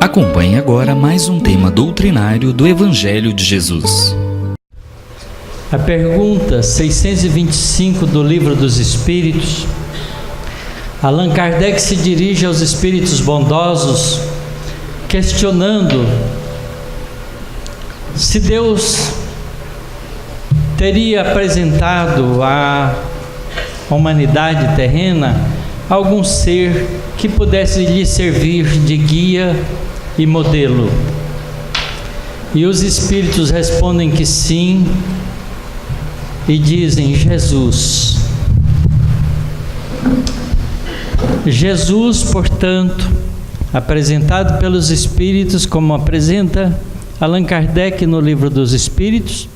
Acompanhe agora mais um tema doutrinário do Evangelho de Jesus. A pergunta 625 do Livro dos Espíritos. Allan Kardec se dirige aos espíritos bondosos, questionando se Deus teria apresentado à humanidade terrena algum ser que pudesse lhe servir de guia e modelo. E os espíritos respondem que sim, e dizem: Jesus. Jesus, portanto, apresentado pelos espíritos, como apresenta Allan Kardec no Livro dos Espíritos,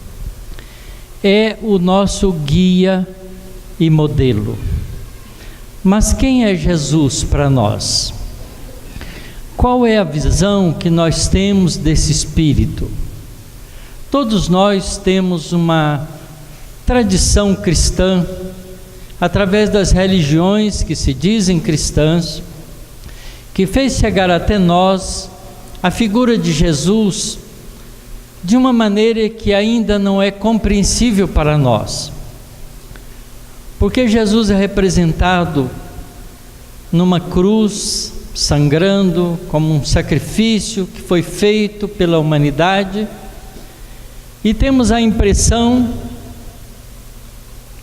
é o nosso guia e modelo. Mas quem é Jesus para nós? Qual é a visão que nós temos desse Espírito? Todos nós temos uma tradição cristã, através das religiões que se dizem cristãs, que fez chegar até nós a figura de Jesus de uma maneira que ainda não é compreensível para nós. Porque Jesus é representado numa cruz, sangrando, como um sacrifício que foi feito pela humanidade, e temos a impressão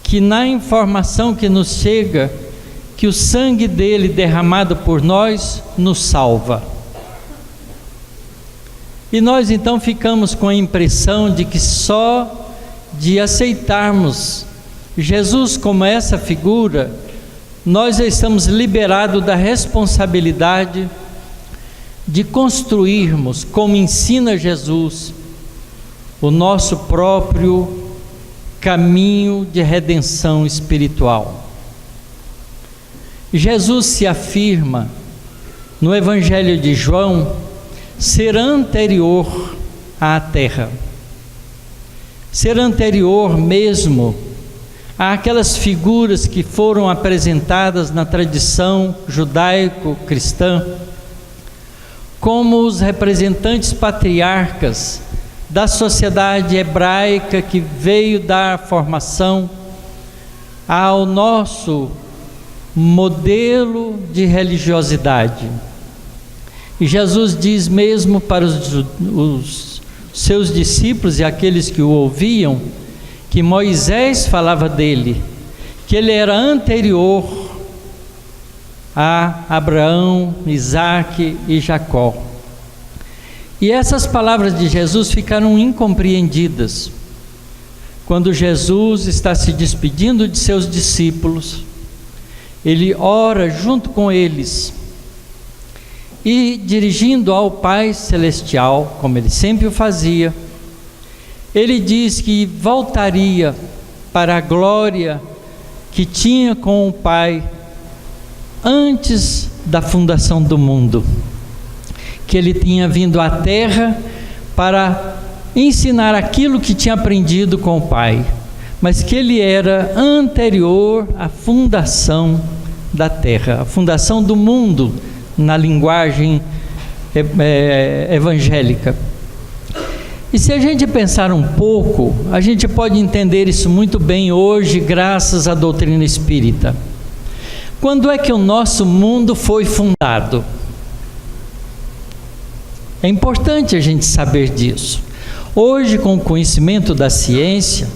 que na informação que nos chega, que o sangue dele derramado por nós nos salva. E nós então ficamos com a impressão de que só de aceitarmos Jesus como essa figura, nós já estamos liberados da responsabilidade de construirmos, como ensina Jesus, o nosso próprio caminho de redenção espiritual. Jesus se afirma no Evangelho de João ser anterior à terra, ser anterior mesmo àquelas figuras que foram apresentadas na tradição judaico-cristã como os representantes patriarcas da sociedade hebraica que veio dar formação ao nosso modelo de religiosidade. E Jesus diz mesmo para os seus discípulos e aqueles que o ouviam, que Moisés falava dele, que ele era anterior a Abraão, Isaque e Jacó. E essas palavras de Jesus ficaram incompreendidas quando Jesus está se despedindo de seus discípulos. Ele ora junto com eles e, dirigindo ao Pai Celestial, como ele sempre o fazia, ele diz que voltaria para a glória que tinha com o Pai antes da fundação do mundo, que ele tinha vindo à terra para ensinar aquilo que tinha aprendido com o Pai, mas que ele era anterior à fundação da terra, a fundação do mundo, na linguagem evangélica. E se a gente pensar um pouco, a gente pode entender isso muito bem hoje, graças à doutrina espírita. Quando é que o nosso mundo foi fundado? É importante a gente saber disso. Hoje, com o conhecimento da ciência,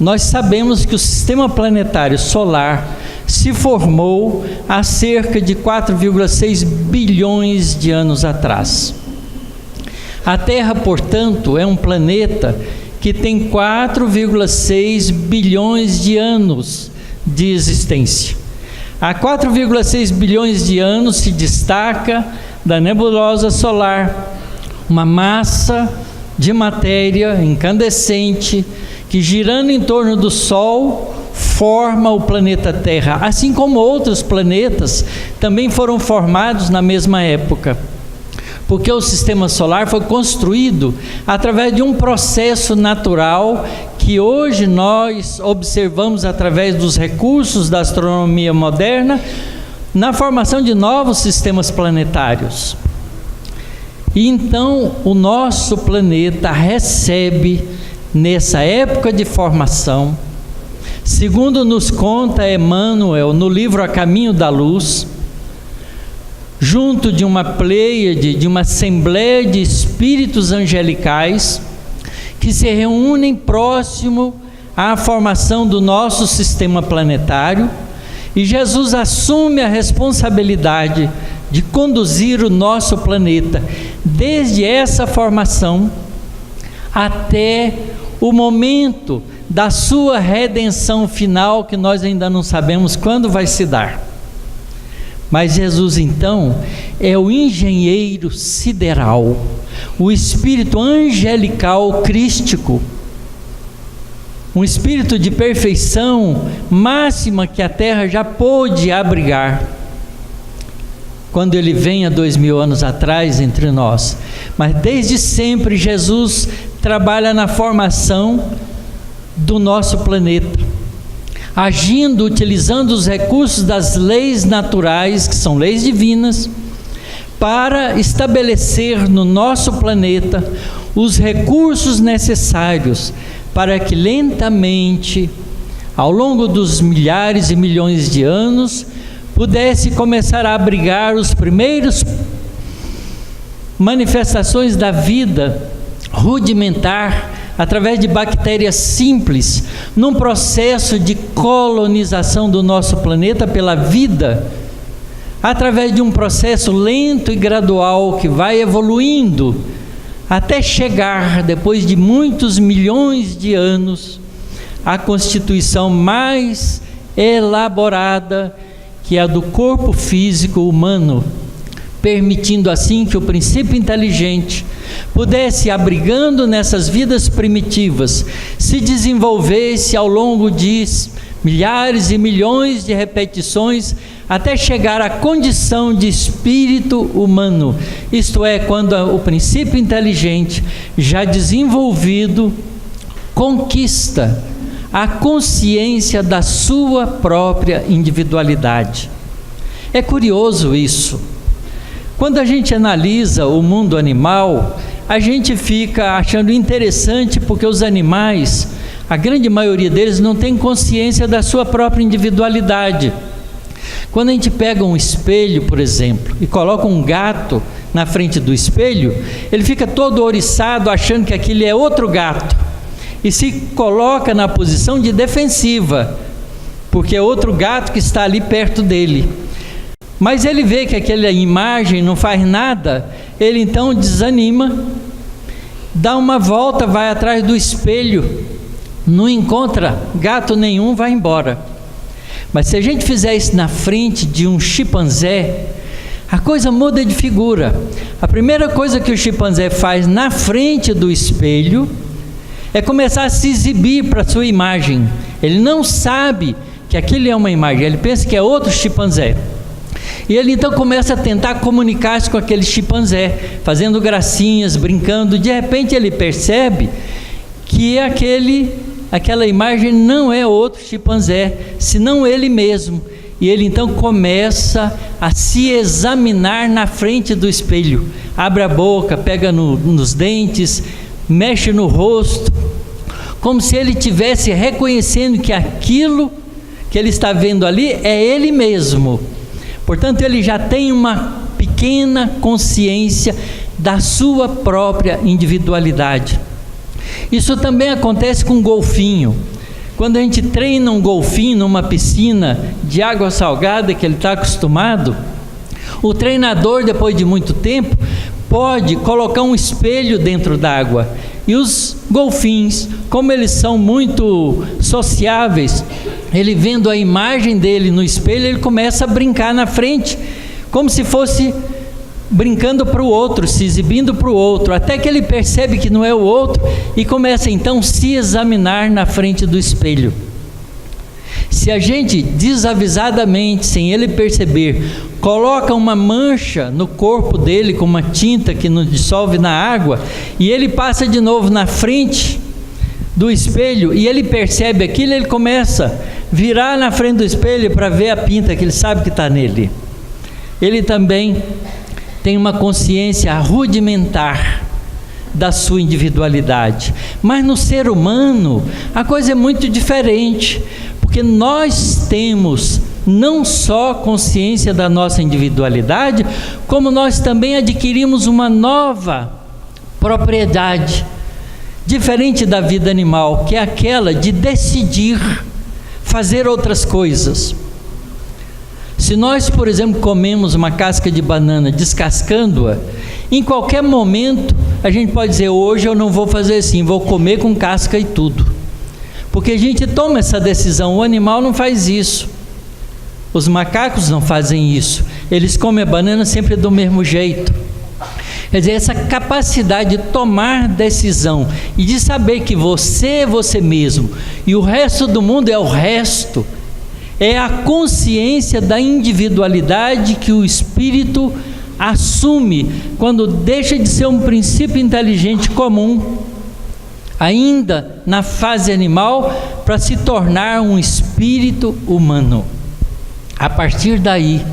nós sabemos que o sistema planetário solar se formou há cerca de 4,6 bilhões de anos atrás. A Terra, portanto, é um planeta que tem 4,6 bilhões de anos de existência. Há 4,6 bilhões de anos se destaca da nebulosa solar uma massa de matéria incandescente que, girando em torno do Sol, forma o planeta Terra, assim como outros planetas também foram formados na mesma época. Porque o sistema solar foi construído através de um processo natural que hoje nós observamos através dos recursos da astronomia moderna na formação de novos sistemas planetários. E então o nosso planeta recebe, nessa época de formação, segundo nos conta Emmanuel no livro A Caminho da Luz, junto de uma pleiade, de uma assembleia de espíritos angelicais, que se reúnem próximo à formação do nosso sistema planetário, e Jesus assume a responsabilidade de conduzir o nosso planeta, desde essa formação até o momento da sua redenção final, que nós ainda não sabemos quando vai se dar. Mas Jesus então é o engenheiro sideral, o espírito angelical crístico, um espírito de perfeição máxima que a Terra já pôde abrigar, quando ele vem há 2000 anos atrás entre nós. Mas desde sempre Jesus trabalha na formação do nosso planeta, agindo, utilizando os recursos das leis naturais, que são leis divinas, para estabelecer no nosso planeta os recursos necessários para que lentamente, ao longo dos milhares e milhões de anos, pudesse começar a abrigar os primeiros manifestações da vida rudimentar, através de bactérias simples, num processo de colonização do nosso planeta pela vida, através de um processo lento e gradual que vai evoluindo, até chegar, depois de muitos milhões de anos, à constituição mais elaborada, que é a do corpo físico humano, permitindo assim que o princípio inteligente pudesse, abrigando nessas vidas primitivas, se desenvolvesse ao longo de milhares e milhões de repetições, até chegar à condição de espírito humano, isto é, quando o princípio inteligente, já desenvolvido, conquista a consciência da sua própria individualidade. É curioso isso. Quando a gente analisa o mundo animal, a gente fica achando interessante, porque os animais, a grande maioria deles não tem consciência da sua própria individualidade. Quando a gente pega um espelho, por exemplo, e coloca um gato na frente do espelho, ele fica todo ouriçado, achando que aquele é outro gato, e se coloca na posição de defensiva, porque é outro gato que está ali perto dele. Mas ele vê que aquela imagem não faz nada, ele então desanima, dá uma volta, vai atrás do espelho, não encontra gato nenhum, vai embora. Mas se a gente fizer isso na frente de um chimpanzé, a coisa muda de figura. A primeira coisa que o chimpanzé faz na frente do espelho é começar a se exibir para a sua imagem. Ele não sabe que aquilo é uma imagem, ele pensa que é outro chimpanzé. E ele então começa a tentar comunicar-se com aquele chimpanzé, fazendo gracinhas, brincando. De repente ele percebe que aquela imagem não é outro chimpanzé, senão ele mesmo. E ele então começa a se examinar na frente do espelho. Abre a boca, pega nos dentes, mexe no rosto, como se ele estivesse reconhecendo que aquilo que ele está vendo ali é ele mesmo. Portanto, ele já tem uma pequena consciência da sua própria individualidade. Isso também acontece com o golfinho. Quando a gente treina um golfinho numa piscina de água salgada que ele está acostumado, o treinador, depois de muito tempo, pode colocar um espelho dentro d'água. E os golfinhos, como eles são muito sociáveis, ele vendo a imagem dele no espelho, ele começa a brincar na frente, como se fosse brincando para o outro, se exibindo para o outro, até que ele percebe que não é o outro e começa então a se examinar na frente do espelho. Se a gente desavisadamente, sem ele perceber, coloca uma mancha no corpo dele com uma tinta que não dissolve na água, e ele passa de novo na frente do espelho e ele percebe aquilo, ele começa a virar na frente do espelho para ver a pinta que ele sabe que está nele. Ele também tem uma consciência rudimentar da sua individualidade. Mas no ser humano, a coisa é muito diferente, porque nós temos não só consciência da nossa individualidade, como nós também adquirimos uma nova propriedade, diferente da vida animal, que é aquela de decidir fazer outras coisas. Se nós, por exemplo, comemos uma casca de banana descascando-a, em qualquer momento a gente pode dizer: hoje eu não vou fazer assim, vou comer com casca e tudo. Porque a gente toma essa decisão. O animal não faz isso. Os macacos não fazem isso. Eles comem a banana sempre do mesmo jeito. Quer dizer, essa capacidade de tomar decisão e de saber que você é você mesmo e o resto do mundo é o resto, é a consciência da individualidade que o espírito assume quando deixa de ser um princípio inteligente comum, ainda na fase animal, para se tornar um espírito humano. A partir daí,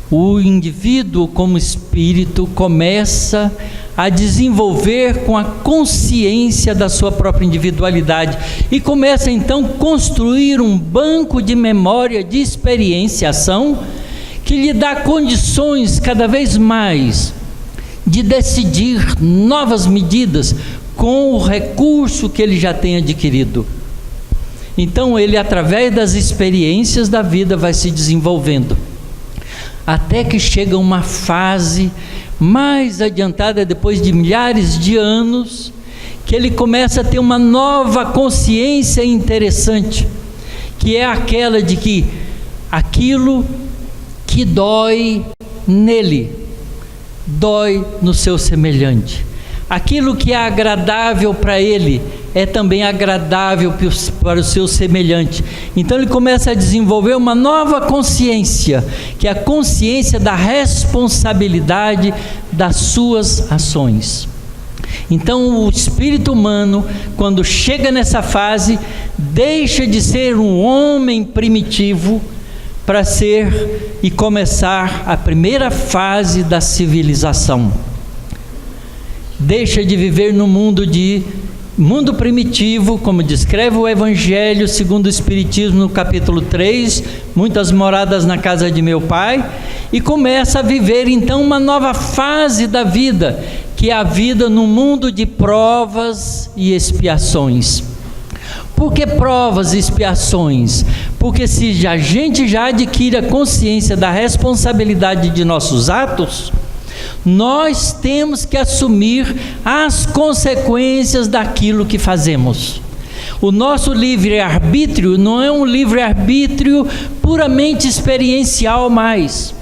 o indivíduo como espírito começa a desenvolver com a consciência da sua própria individualidade e começa então a construir um banco de memória de experienciação que lhe dá condições cada vez mais de decidir novas medidas com o recurso que ele já tem adquirido. Então ele, através das experiências da vida, vai se desenvolvendo, até que chega uma fase mais adiantada, depois de milhares de anos, que ele começa a ter uma nova consciência interessante, que é aquela de que aquilo que dói nele, dói no seu semelhante. Aquilo que é agradável para ele é também agradável para o seu semelhante. Então ele começa a desenvolver uma nova consciência, que é a consciência da responsabilidade das suas ações. Então o espírito humano, quando chega nessa fase, deixa de ser um homem primitivo para ser e começar a primeira fase da civilização. Deixa de viver no mundo primitivo, como descreve o Evangelho segundo o Espiritismo no capítulo 3, muitas moradas na casa de meu pai, e começa a viver então uma nova fase da vida, que é a vida no mundo de provas e expiações. Por que provas e expiações? Porque se a gente já adquire a consciência da responsabilidade de nossos atos, nós temos que assumir as consequências daquilo que fazemos. O nosso livre-arbítrio não é um livre-arbítrio puramente experiencial mais,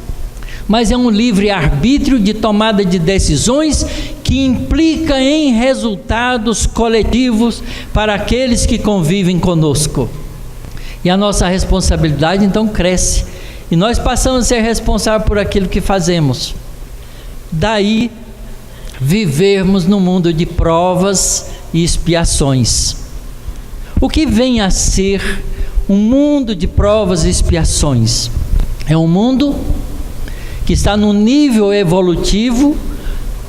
mas é um livre-arbítrio de tomada de decisões que implica em resultados coletivos para aqueles que convivem conosco. E a nossa responsabilidade então cresce, e nós passamos a ser responsáveis por aquilo que fazemos. Daí vivermos no mundo de provas e expiações. O que vem a ser um mundo de provas e expiações? É um mundo que está num nível evolutivo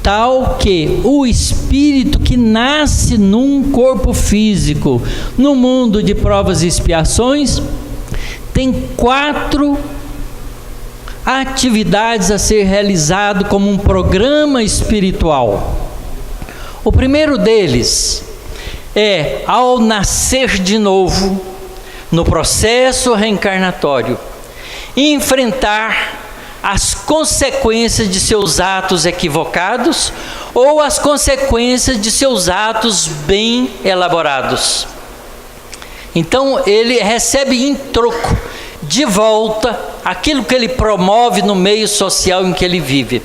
tal que o espírito que nasce num corpo físico, no mundo de provas e expiações, tem 4 atividades a ser realizado como um programa espiritual. O primeiro deles é, ao nascer de novo, no processo reencarnatório, enfrentar as consequências de seus atos equivocados ou as consequências de seus atos bem elaborados. Então ele recebe em troco, de volta, aquilo que ele promove no meio social em que ele vive.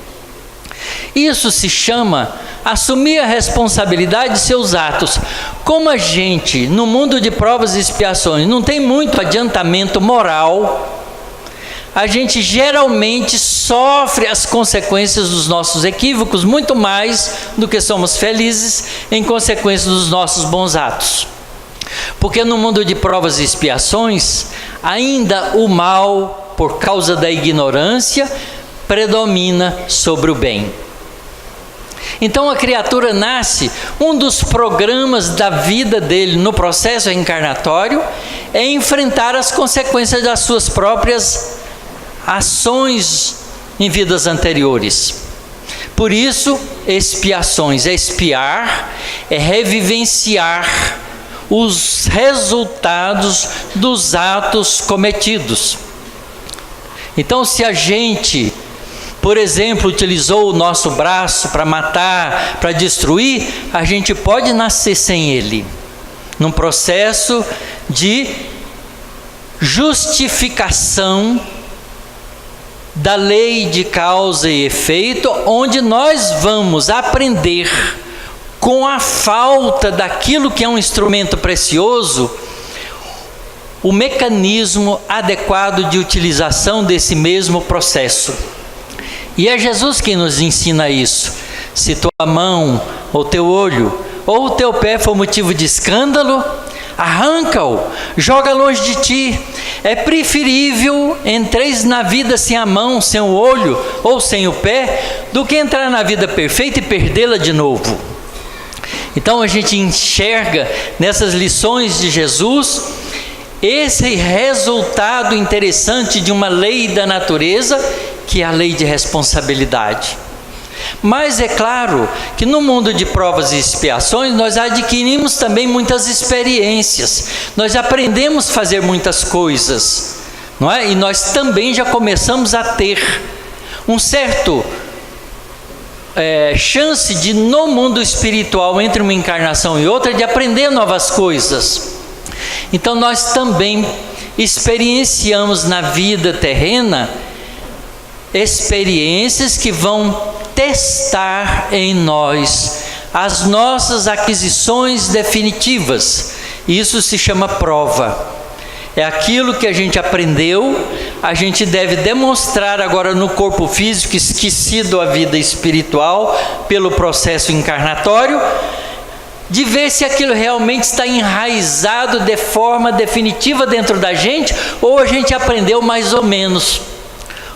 Isso se chama assumir a responsabilidade de seus atos. Como a gente, no mundo de provas e expiações, não tem muito adiantamento moral, a gente geralmente sofre as consequências dos nossos equívocos muito mais do que somos felizes em consequência dos nossos bons atos. Porque no mundo de provas e expiações, ainda o mal, por causa da ignorância, predomina sobre o bem. Então a criatura nasce, um dos programas da vida dele no processo encarnatório é enfrentar as consequências das suas próprias ações em vidas anteriores. Por isso, expiações, expiar é revivenciar os resultados dos atos cometidos. Então, se a gente, por exemplo, utilizou o nosso braço para matar, para destruir, a gente pode nascer sem ele, num processo de justificação da lei de causa e efeito, onde nós vamos aprender com a falta daquilo que é um instrumento precioso, o mecanismo adequado de utilização desse mesmo processo. E é Jesus quem nos ensina isso. Se tua mão, ou teu olho, ou o teu pé for motivo de escândalo, arranca-o, joga longe de ti. É preferível entreis na vida sem a mão, sem o olho ou sem o pé, do que entrar na vida perfeita e perdê-la de novo. Então a gente enxerga nessas lições de Jesus esse resultado interessante de uma lei da natureza, que é a lei de responsabilidade. Mas é claro que no mundo de provas e expiações nós adquirimos também muitas experiências, nós aprendemos a fazer muitas coisas, não é? E nós também já começamos a ter um certo chance de, no mundo espiritual, entre uma encarnação e outra, de aprender novas coisas. Então nós também experienciamos na vida terrena experiências que vão testar em nós as nossas aquisições definitivas. Isso se chama prova. É aquilo que a gente aprendeu, a gente deve demonstrar agora no corpo físico, esquecido a vida espiritual pelo processo encarnatório, de ver se aquilo realmente está enraizado de forma definitiva dentro da gente, ou a gente aprendeu mais ou menos.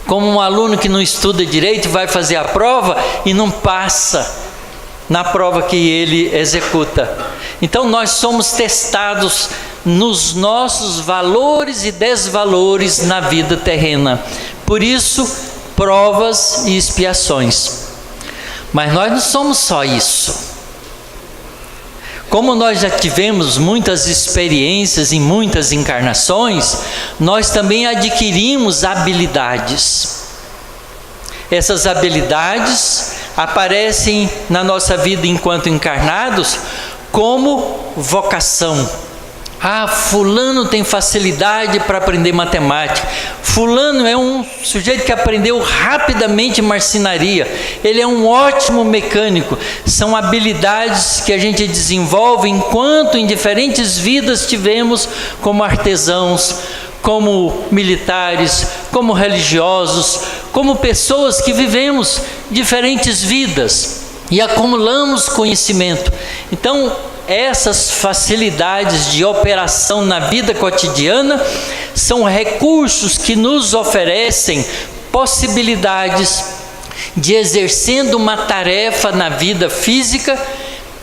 Como um aluno que não estuda direito vai fazer a prova e não passa na prova que ele executa. Então nós somos testados nos nossos valores e desvalores na vida terrena. Por isso, provas e expiações. Mas nós não somos só isso. Como nós já tivemos muitas experiências em muitas encarnações, nós também adquirimos habilidades. Essas habilidades aparecem na nossa vida enquanto encarnados como vocação. Ah, fulano tem facilidade para aprender matemática. Fulano é um sujeito que aprendeu rapidamente marcenaria. Ele é um ótimo mecânico. São habilidades que a gente desenvolve enquanto em diferentes vidas tivemos como artesãos, como militares, como religiosos, como pessoas que vivemos diferentes vidas e acumulamos conhecimento. Então, essas facilidades de operação na vida cotidiana são recursos que nos oferecem possibilidades de, exercendo uma tarefa na vida física,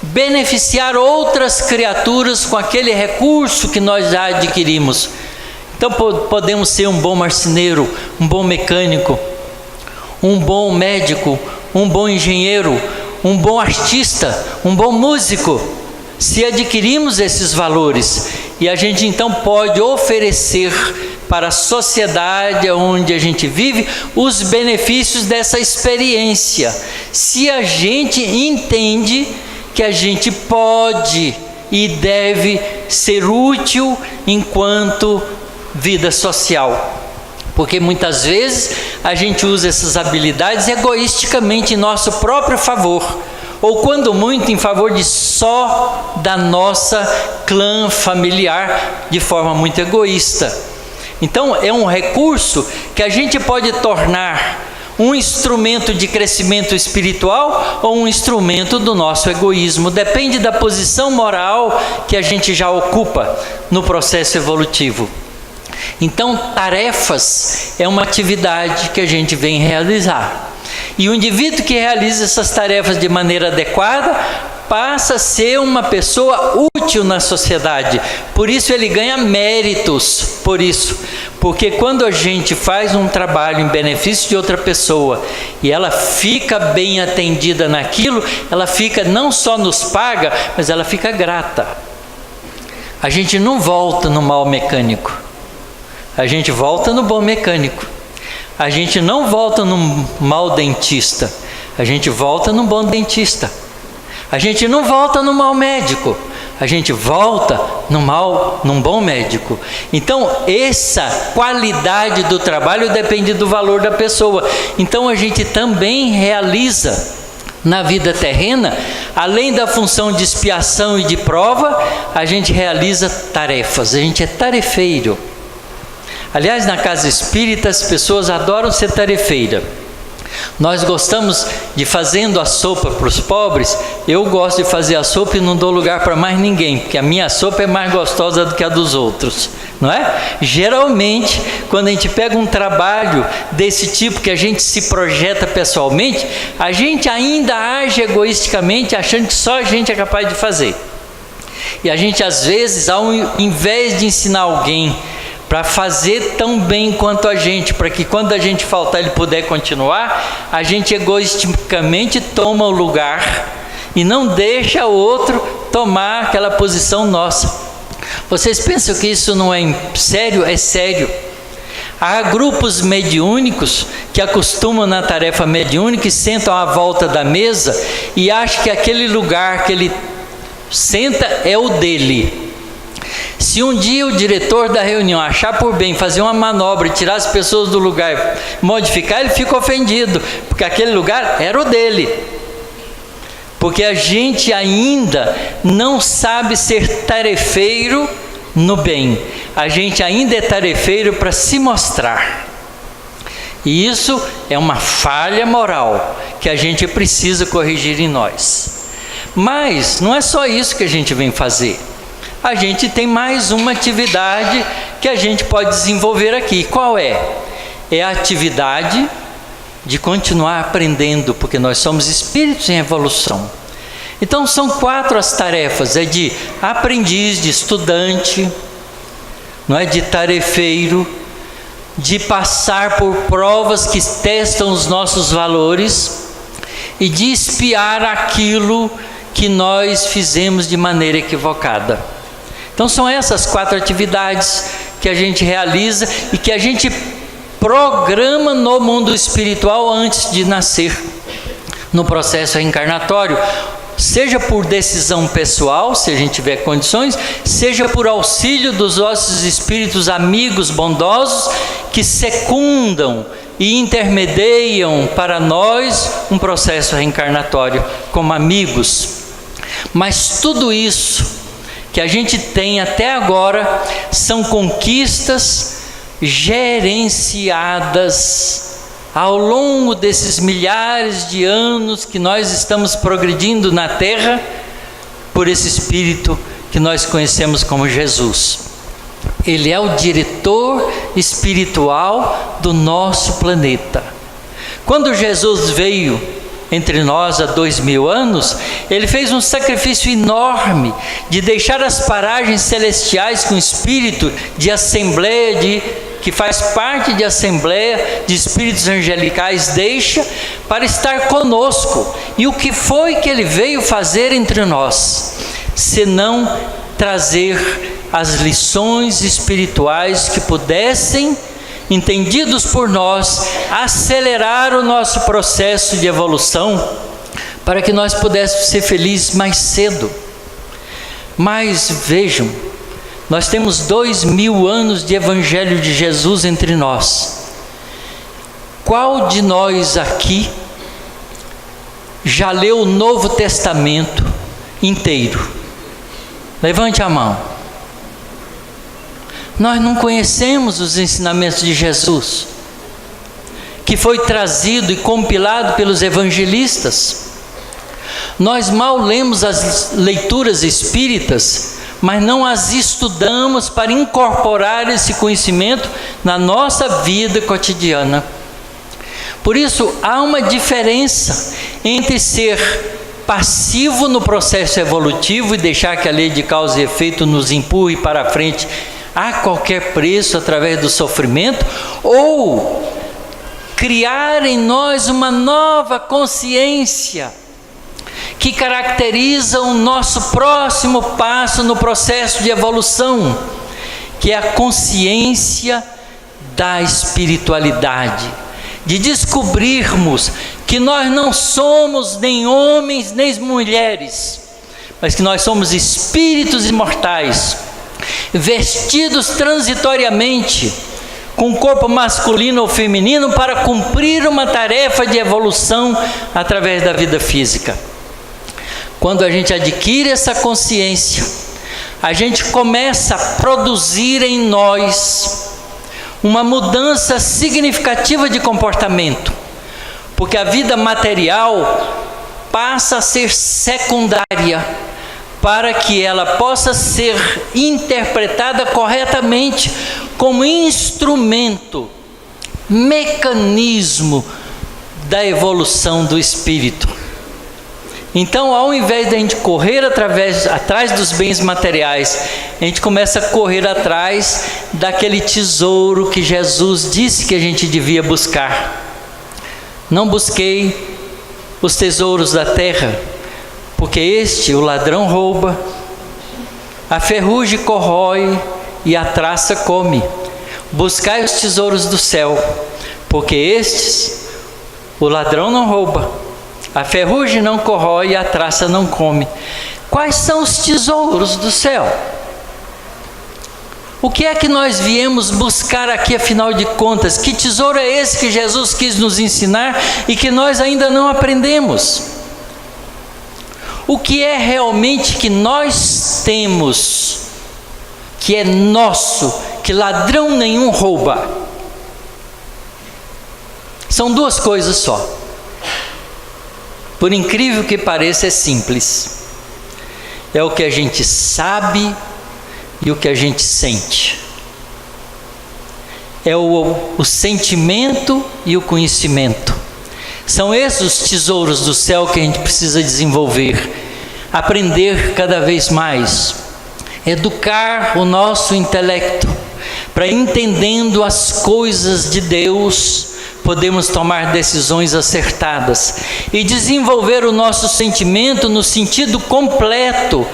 beneficiar outras criaturas com aquele recurso que nós já adquirimos. Então podemos ser um bom marceneiro, um bom mecânico, um bom médico, um bom engenheiro, um bom artista, um bom músico, se adquirimos esses valores. E a gente então pode oferecer para a sociedade onde a gente vive os benefícios dessa experiência, se a gente entende que a gente pode e deve ser útil enquanto vida social. Porque muitas vezes a gente usa essas habilidades egoisticamente em nosso próprio favor, ou quando muito em favor de só da nossa clã familiar, de forma muito egoísta. Então é um recurso que a gente pode tornar um instrumento de crescimento espiritual ou um instrumento do nosso egoísmo. Depende da posição moral que a gente já ocupa no processo evolutivo. Então, tarefas é uma atividade que a gente vem realizar. E o indivíduo que realiza essas tarefas de maneira adequada passa a ser uma pessoa útil na sociedade. Por isso ele ganha méritos por isso. Porque quando a gente faz um trabalho em benefício de outra pessoa e ela fica bem atendida naquilo, ela fica, não só nos paga, mas ela fica grata. A gente não volta no mau mecânico. A gente volta no bom mecânico. A gente não volta no mau dentista. A gente volta no bom dentista. A gente não volta no mau médico. A gente volta num bom médico. Então, essa qualidade do trabalho depende do valor da pessoa. Então, a gente também realiza na vida terrena, além da função de expiação e de prova, a gente realiza tarefas. A gente é tarefeiro. Aliás, na casa espírita, as pessoas adoram ser tarefeira. Nós gostamos de fazendo a sopa para os pobres. Eu gosto de fazer a sopa e não dou lugar para mais ninguém, porque a minha sopa é mais gostosa do que a dos outros, não é? Geralmente, quando a gente pega um trabalho desse tipo, que a gente se projeta pessoalmente, a gente ainda age egoisticamente, achando que só a gente é capaz de fazer. E a gente, às vezes, ao invés de ensinar alguém para fazer tão bem quanto a gente, para que quando a gente faltar ele puder continuar, a gente egoisticamente toma o lugar e não deixa o outro tomar aquela posição nossa. Vocês pensam que isso não é sério? É sério. Há grupos mediúnicos que acostumam na tarefa mediúnica e sentam à volta da mesa e acham que aquele lugar que ele senta é o dele. Se um dia o diretor da reunião achar por bem fazer uma manobra e tirar as pessoas do lugar, modificar, ele fica ofendido, porque aquele lugar era o dele. Porque a gente ainda não sabe ser tarefeiro no bem. A gente ainda é tarefeiro para se mostrar. E isso é uma falha moral que a gente precisa corrigir em nós. Mas não é só isso que a gente vem fazer. A gente tem mais uma atividade que a gente pode desenvolver aqui. Qual é? É a atividade de continuar aprendendo, porque nós somos espíritos em evolução. Então são 4 as tarefas, é de aprendiz, de estudante, não é, de tarefeiro, de passar por provas que testam os nossos valores e de espiar aquilo que nós fizemos de maneira equivocada. Então são essas 4 atividades que a gente realiza e que a gente programa no mundo espiritual antes de nascer, no processo reencarnatório, seja por decisão pessoal, se a gente tiver condições, seja por auxílio dos nossos espíritos amigos bondosos que secundam e intermediam para nós um processo reencarnatório como amigos. Mas tudo isso que a gente tem até agora são conquistas gerenciadas ao longo desses milhares de anos que nós estamos progredindo na Terra por esse Espírito que nós conhecemos como Jesus. Ele é o diretor espiritual do nosso planeta. Quando Jesus veio entre nós há 2000 anos, ele fez um sacrifício enorme de deixar as paragens celestiais com o espírito de assembleia, que faz parte de assembleia de espíritos angelicais, deixa para estar conosco. E o que foi que ele veio fazer entre nós? Senão trazer as lições espirituais que pudessem, entendidos por nós, acelerar o nosso processo de evolução para que nós pudéssemos ser felizes mais cedo. Mas vejam, nós temos 2000 anos de Evangelho de Jesus entre nós. Qual de nós aqui já leu o Novo Testamento inteiro? Levante a mão. Nós não conhecemos os ensinamentos de Jesus, que foi trazido e compilado pelos evangelistas. Nós mal lemos as leituras espíritas, mas não as estudamos para incorporar esse conhecimento na nossa vida cotidiana. Por isso, há uma diferença entre ser passivo no processo evolutivo e deixar que a lei de causa e efeito nos empurre para frente a qualquer preço através do sofrimento, ou criar em nós uma nova consciência que caracteriza o nosso próximo passo no processo de evolução, que é a consciência da espiritualidade, de descobrirmos que nós não somos nem homens nem mulheres, mas que nós somos espíritos imortais, vestidos transitoriamente com um corpo masculino ou feminino para cumprir uma tarefa de evolução através da vida física. Quando a gente adquire essa consciência, a gente começa a produzir em nós uma mudança significativa de comportamento, porque a vida material passa a ser secundária para que ela possa ser interpretada corretamente como instrumento, mecanismo da evolução do espírito. Então, ao invés de a gente correr atrás dos bens materiais, a gente começa a correr atrás daquele tesouro que Jesus disse que a gente devia buscar. Não busquei os tesouros da terra, porque este o ladrão rouba, a ferrugem corrói e a traça come. Buscai os tesouros do céu, porque estes o ladrão não rouba, a ferrugem não corrói e a traça não come. Quais são os tesouros do céu? O que é que nós viemos buscar aqui, afinal de contas? Que tesouro é esse que Jesus quis nos ensinar e que nós ainda não aprendemos? O que é realmente que nós temos, que é nosso, que ladrão nenhum rouba? São duas coisas só. Por incrível que pareça, é simples. É o que a gente sabe e o que a gente sente. É o sentimento e o conhecimento. São esses os tesouros do céu que a gente precisa desenvolver, aprender cada vez mais, educar o nosso intelecto, para entendendo as coisas de Deus, podemos tomar decisões acertadas e desenvolver o nosso sentimento no sentido completo,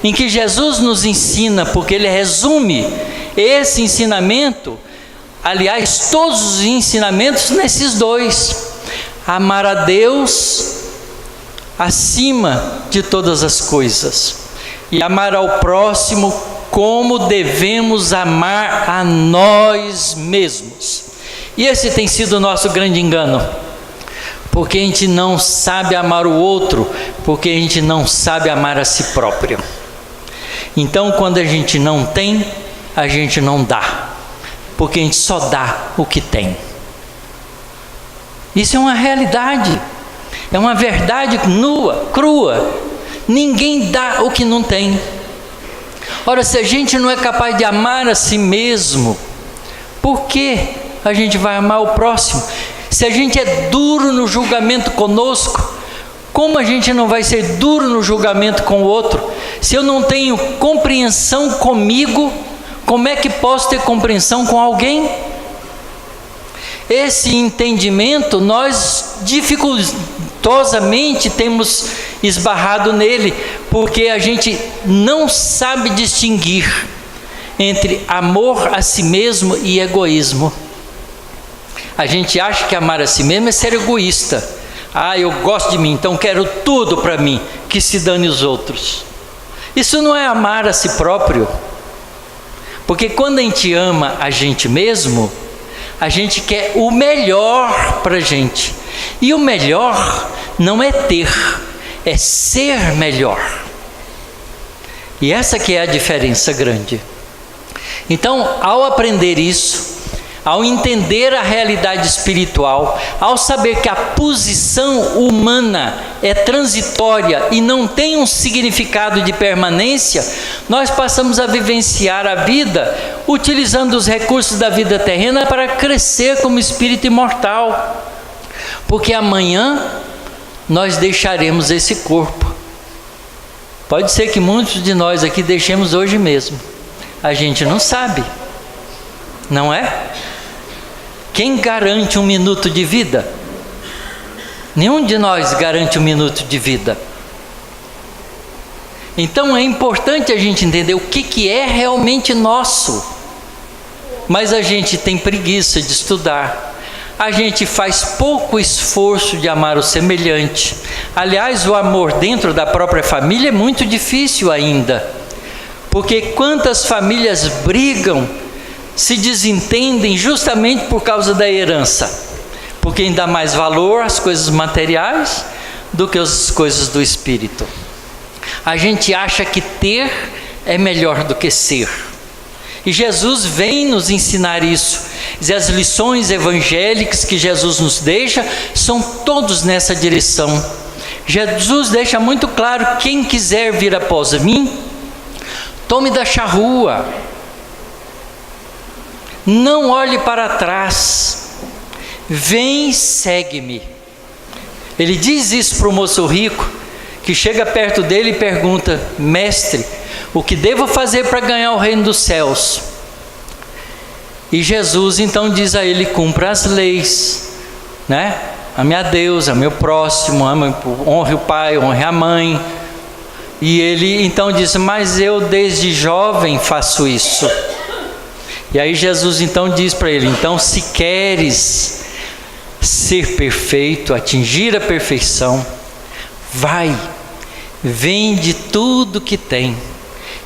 em que Jesus nos ensina, porque Ele resume esse ensinamento, aliás, todos os ensinamentos nesses dois: amar a Deus acima de todas as coisas e amar ao próximo como devemos amar a nós mesmos. E esse tem sido o nosso grande engano, porque a gente não sabe amar o outro, porque a gente não sabe amar a si próprio. Então, quando a gente não tem, a gente não dá, porque a gente só dá o que tem. Isso é uma realidade, é uma verdade nua, crua. Ninguém dá o que não tem. Ora, se a gente não é capaz de amar a si mesmo, por que a gente vai amar o próximo? Se a gente é duro no julgamento conosco, como a gente não vai ser duro no julgamento com o outro? Se eu não tenho compreensão comigo, como é que posso ter compreensão com alguém? Esse entendimento nós dificultosamente temos esbarrado nele, porque a gente não sabe distinguir entre amor a si mesmo e egoísmo. A gente acha que amar a si mesmo é ser egoísta. Eu gosto de mim, então quero tudo para mim, que se dane os outros. Isso não é amar a si próprio, porque quando a gente ama a gente mesmo, a gente quer o melhor para a gente. E o melhor não é ter, é ser melhor. E essa que é a diferença grande. Então, ao aprender isso, ao entender a realidade espiritual, ao saber que a posição humana é transitória e não tem um significado de permanência, nós passamos a vivenciar a vida utilizando os recursos da vida terrena para crescer como espírito imortal, porque amanhã nós deixaremos esse corpo. Pode ser que muitos de nós aqui deixemos hoje mesmo, a gente não sabe, não é? Quem garante um minuto de vida? Nenhum de nós garante um minuto de vida. Então é importante a gente entender o que é realmente nosso. Mas a gente tem preguiça de estudar. A gente faz pouco esforço de amar o semelhante. Aliás, o amor dentro da própria família é muito difícil ainda. Porque quantas famílias brigam, se desentendem justamente por causa da herança, porque quem dá mais valor às coisas materiais do que às coisas do espírito. A gente acha que ter é melhor do que ser, e Jesus vem nos ensinar isso. E as lições evangélicas que Jesus nos deixa são todos nessa direção. Jesus deixa muito claro: quem quiser vir após mim, tome da charrua, não olhe para trás, vem, segue-me. Ele diz isso para o moço rico, que chega perto dele e pergunta: mestre, o que devo fazer para ganhar o reino dos céus? E Jesus então diz a ele: cumpra as leis, né? Ame a Deus, ame o próximo, honre o pai, honre a mãe. E ele então diz: mas eu desde jovem faço isso. E aí Jesus então diz para ele: então, se queres ser perfeito, atingir a perfeição, vai, vende tudo que tem,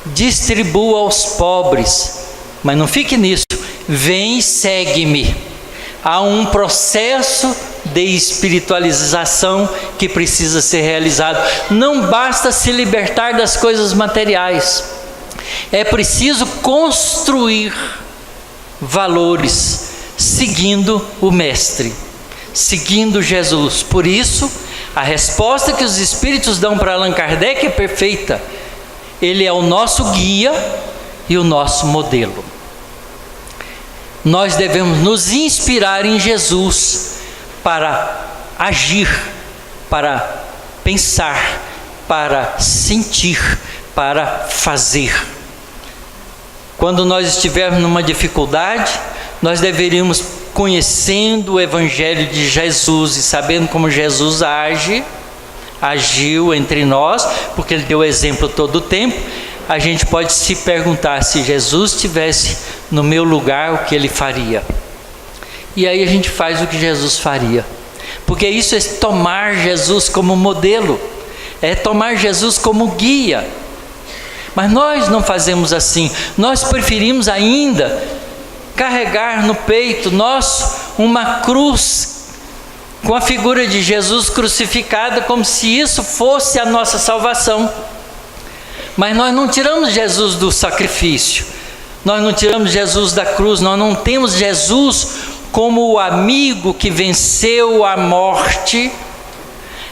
distribua aos pobres, mas não fique nisso, vem e segue-me. Há um processo de espiritualização que precisa ser realizado. Não basta se libertar das coisas materiais, é preciso construir valores, seguindo o Mestre, seguindo Jesus. Por isso, a resposta que os Espíritos dão para Allan Kardec é perfeita. Ele é o nosso guia e o nosso modelo. Nós devemos nos inspirar em Jesus para agir, para pensar, para sentir, para fazer. Quando nós estivermos numa dificuldade, nós deveríamos, conhecendo o Evangelho de Jesus e sabendo como Jesus agiu entre nós, porque Ele deu exemplo todo o tempo, a gente pode se perguntar: se Jesus estivesse no meu lugar, o que Ele faria? E aí a gente faz o que Jesus faria, porque isso é tomar Jesus como modelo, é tomar Jesus como guia. Mas nós não fazemos assim. Nós preferimos ainda carregar no peito nosso uma cruz com a figura de Jesus crucificada, como se isso fosse a nossa salvação. Mas nós não tiramos Jesus do sacrifício, nós não tiramos Jesus da cruz, nós não temos Jesus como o amigo que venceu a morte,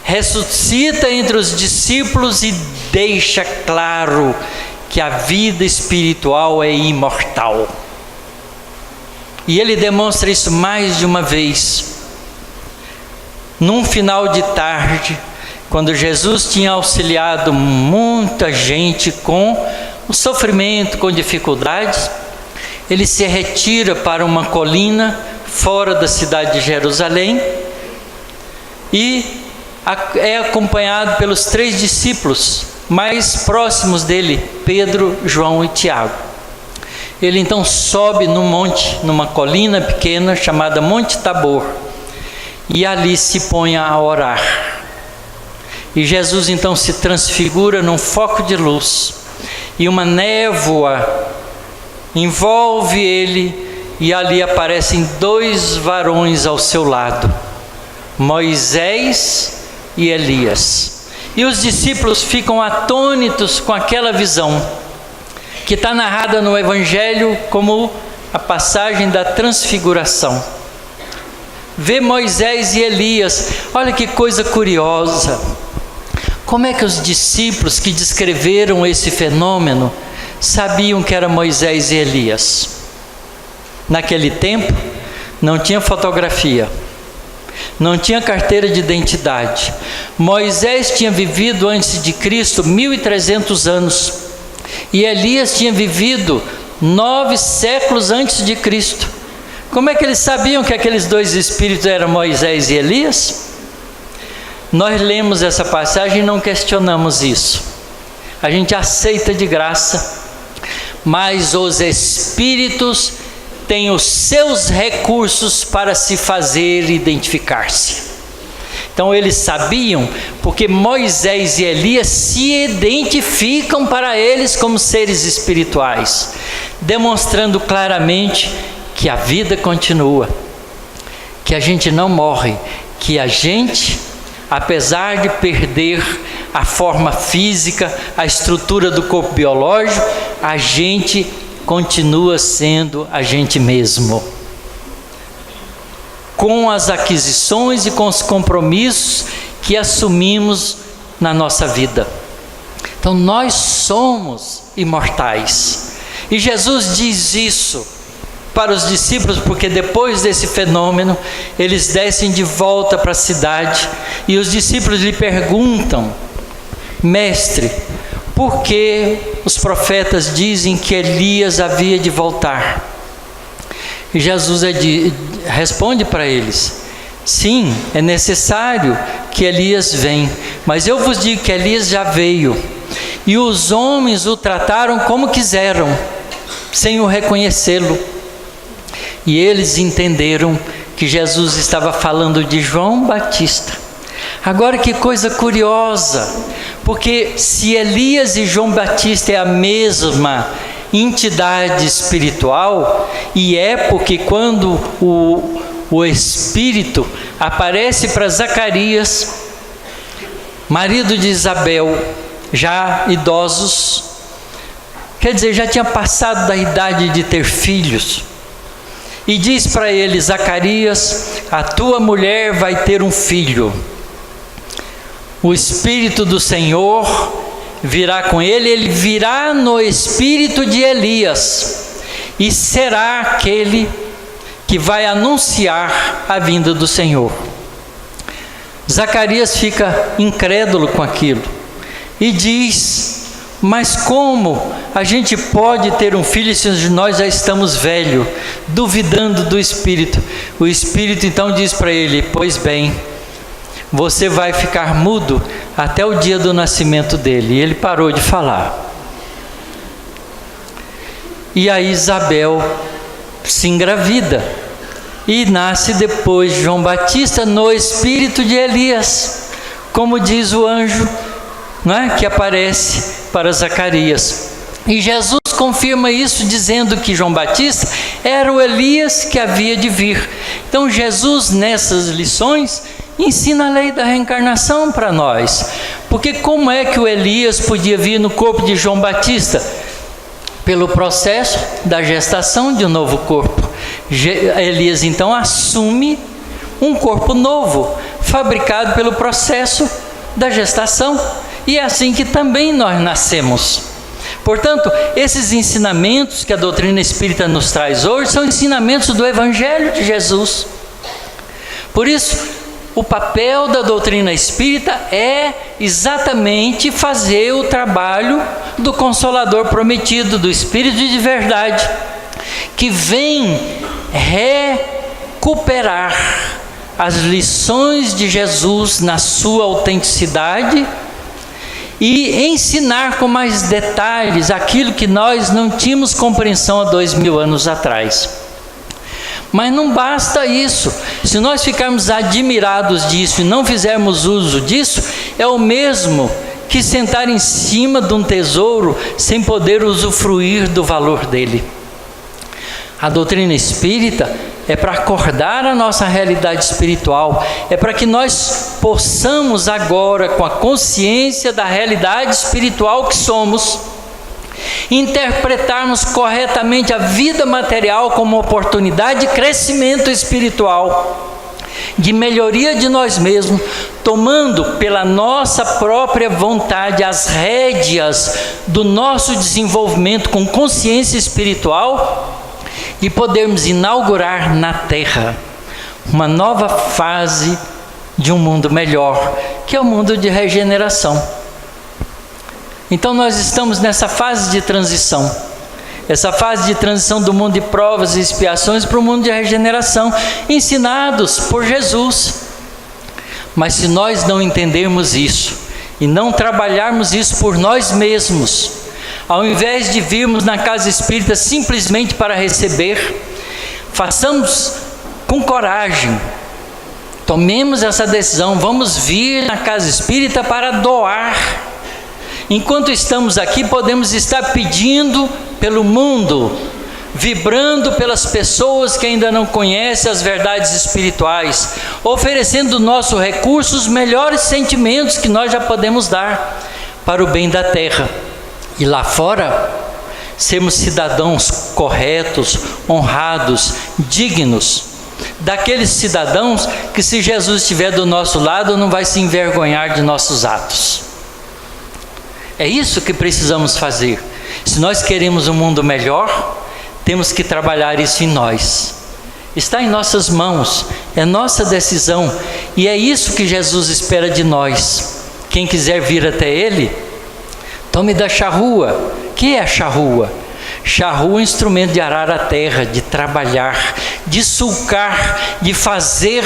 ressuscita entre os discípulos e deixa claro que a vida espiritual é imortal. E ele demonstra isso mais de uma vez. Num final de tarde, quando Jesus tinha auxiliado muita gente com o sofrimento, com dificuldades, ele se retira para uma colina fora da cidade de Jerusalém e é acompanhado pelos 3 discípulos mais próximos dele, Pedro, João e Tiago. Ele então sobe no monte, numa colina pequena chamada Monte Tabor, e ali se põe a orar. E Jesus então se transfigura num foco de luz, e uma névoa envolve ele, e ali aparecem 2 varões ao seu lado, Moisés e Elias. E os discípulos ficam atônitos com aquela visão, que está narrada no Evangelho como a passagem da transfiguração. Vê Moisés e Elias. Olha que coisa curiosa. Como é que os discípulos que descreveram esse fenômeno sabiam que era Moisés e Elias? Naquele tempo, não tinha fotografia, não tinha carteira de identidade. Moisés tinha vivido antes de Cristo 1300 anos e Elias tinha vivido 9 séculos antes de Cristo. Como é que eles sabiam que aqueles dois espíritos eram Moisés e Elias? Nós lemos essa passagem e não questionamos isso. A gente aceita de graça, mas os espíritos têm os seus recursos para se fazer identificar-se. Então eles sabiam, porque Moisés e Elias se identificam para eles como seres espirituais, demonstrando claramente que a vida continua, que a gente não morre, que a gente, apesar de perder a forma física, a estrutura do corpo biológico, a gente continua sendo a gente mesmo, com as aquisições e com os compromissos que assumimos na nossa vida. Então nós somos imortais, e Jesus diz isso para os discípulos, porque depois desse fenômeno, eles descem de volta para a cidade, e os discípulos lhe perguntam: mestre, por que os profetas dizem que Elias havia de voltar? E Jesus responde para eles: sim, é necessário que Elias venha, mas eu vos digo que Elias já veio, e os homens o trataram como quiseram, sem o reconhecê-lo. E eles entenderam que Jesus estava falando de João Batista. Agora que coisa curiosa, porque se Elias e João Batista é a mesma entidade espiritual, e é porque quando o Espírito aparece para Zacarias, marido de Isabel, já idosos, quer dizer, já tinha passado da idade de ter filhos, e diz para ele: Zacarias, a tua mulher vai ter um filho, o Espírito do Senhor virá com ele, ele virá no espírito de Elias, e será aquele que vai anunciar a vinda do Senhor. Zacarias fica incrédulo com aquilo e diz: mas como a gente pode ter um filho se nós já estamos velhos, duvidando do Espírito? O Espírito então diz para ele: pois bem, você vai ficar mudo até o dia do nascimento dele. E ele parou de falar. E aí Isabel se engravida e nasce depois João Batista no espírito de Elias, como diz o anjo, não é? Que aparece para Zacarias. E Jesus confirma isso dizendo que João Batista era o Elias que havia de vir. Então Jesus, nessas lições, ensina a lei da reencarnação para nós. Porque como é que o Elias podia vir no corpo de João Batista? Pelo processo da gestação de um novo corpo. Elias então assume um corpo novo, fabricado pelo processo da gestação. E é assim que também nós nascemos. Portanto, esses ensinamentos que a doutrina espírita nos traz hoje são ensinamentos do Evangelho de Jesus. Por isso, o papel da doutrina espírita é exatamente fazer o trabalho do Consolador prometido, do Espírito de verdade, que vem recuperar as lições de Jesus na sua autenticidade e ensinar com mais detalhes aquilo que nós não tínhamos compreensão há 2000 anos atrás. Mas não basta isso. Se nós ficarmos admirados disso e não fizermos uso disso, é o mesmo que sentar em cima de um tesouro sem poder usufruir do valor dele. A doutrina espírita é para acordar a nossa realidade espiritual, é para que nós possamos agora, com a consciência da realidade espiritual que somos, interpretarmos corretamente a vida material como oportunidade de crescimento espiritual, de melhoria de nós mesmos, tomando pela nossa própria vontade as rédeas do nosso desenvolvimento com consciência espiritual e podermos inaugurar na Terra uma nova fase de um mundo melhor, que é o mundo de regeneração. Então nós estamos nessa fase de transição, essa fase de transição do mundo de provas e expiações para o mundo de regeneração, ensinados por Jesus. Mas se nós não entendermos isso e não trabalharmos isso por nós mesmos, ao invés de virmos na casa espírita simplesmente para receber, façamos com coragem, tomemos essa decisão, vamos vir na casa espírita para doar. Enquanto estamos aqui, podemos estar pedindo pelo mundo, vibrando pelas pessoas que ainda não conhecem as verdades espirituais, oferecendo do nosso recurso os melhores sentimentos que nós já podemos dar para o bem da terra. E lá fora, sermos cidadãos corretos, honrados, dignos, daqueles cidadãos que, se Jesus estiver do nosso lado, não vai se envergonhar de nossos atos. É isso que precisamos fazer. Se nós queremos um mundo melhor, temos que trabalhar isso em nós. Está em nossas mãos, é nossa decisão, e é isso que Jesus espera de nós. Quem quiser vir até Ele, tome da charrua. O que é a charrua? Charrua é um instrumento de arar a terra, de trabalhar, de sulcar, de fazer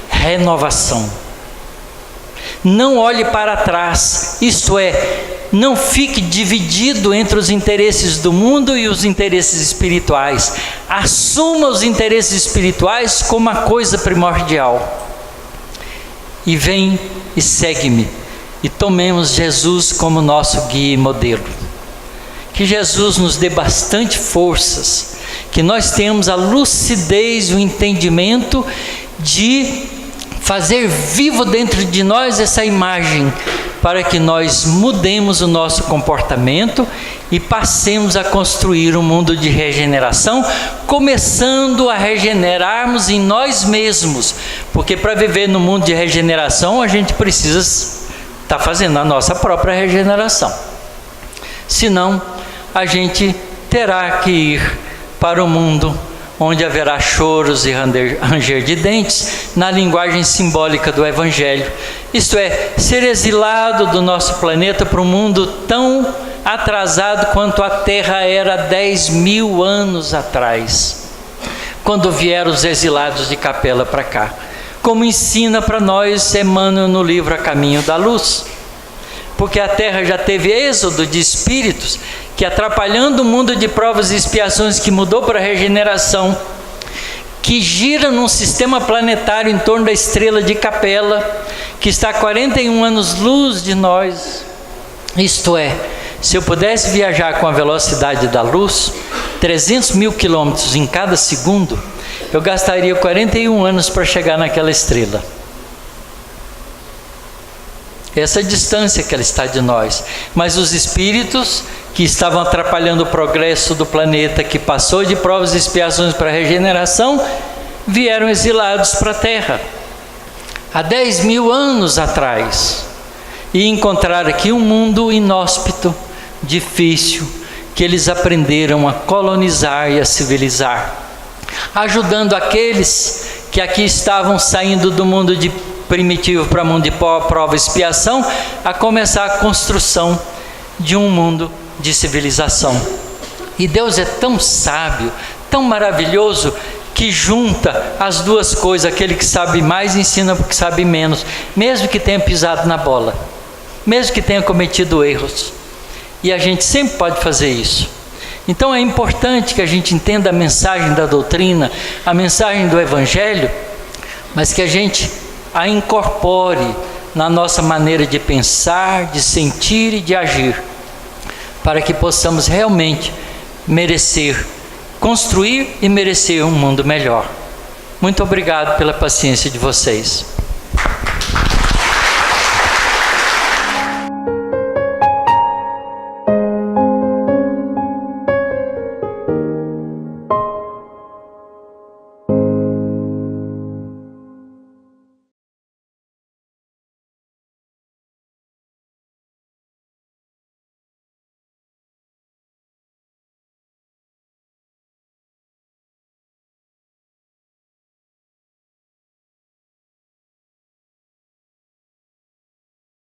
renovação. Não olhe para trás, isto é, não fique dividido entre os interesses do mundo e os interesses espirituais. Assuma os interesses espirituais como a coisa primordial. E vem e segue-me. E tomemos Jesus como nosso guia e modelo. Que Jesus nos dê bastante forças, que nós tenhamos a lucidez e o entendimento de fazer vivo dentro de nós essa imagem, para que nós mudemos o nosso comportamento e passemos a construir um mundo de regeneração, começando a regenerarmos em nós mesmos, porque para viver no mundo de regeneração a gente precisa estar fazendo a nossa própria regeneração. Senão a gente terá que ir para o mundo onde haverá choros e ranger de dentes, na linguagem simbólica do Evangelho. Isto é, ser exilado do nosso planeta para um mundo tão atrasado quanto a Terra era 10.000 anos atrás, quando vieram os exilados de Capela para cá. Como ensina para nós Emmanuel no livro A Caminho da Luz. Porque a Terra já teve êxodo de espíritos que, atrapalhando o mundo de provas e expiações que mudou para a regeneração, que gira num sistema planetário em torno da estrela de Capela, que está a 41 anos-luz de nós. Isto é, se eu pudesse viajar com a velocidade da luz, 300 mil quilômetros em cada segundo, eu gastaria 41 anos para chegar naquela estrela. Essa é a distância que ela está de nós. Mas os espíritos que estavam atrapalhando o progresso do planeta, que passou de provas e expiações para a regeneração, vieram exilados para a Terra há 10.000 anos atrás, e encontraram aqui um mundo inóspito, difícil, que eles aprenderam a colonizar e a civilizar, ajudando aqueles que aqui estavam saindo do mundo de primitivo para o mundo de prova e expiação, a começar a construção de um mundo de civilização. E Deus é tão sábio, tão maravilhoso, que junta as duas coisas. Aquele que sabe mais ensina porque sabe menos, mesmo que tenha pisado na bola, mesmo que tenha cometido erros. E a gente sempre pode fazer isso. Então é importante que a gente entenda a mensagem da doutrina, a mensagem do Evangelho, mas que a gente a incorpore na nossa maneira de pensar, de sentir e de agir, para que possamos realmente merecer, construir e merecer um mundo melhor. Muito obrigado pela paciência de vocês.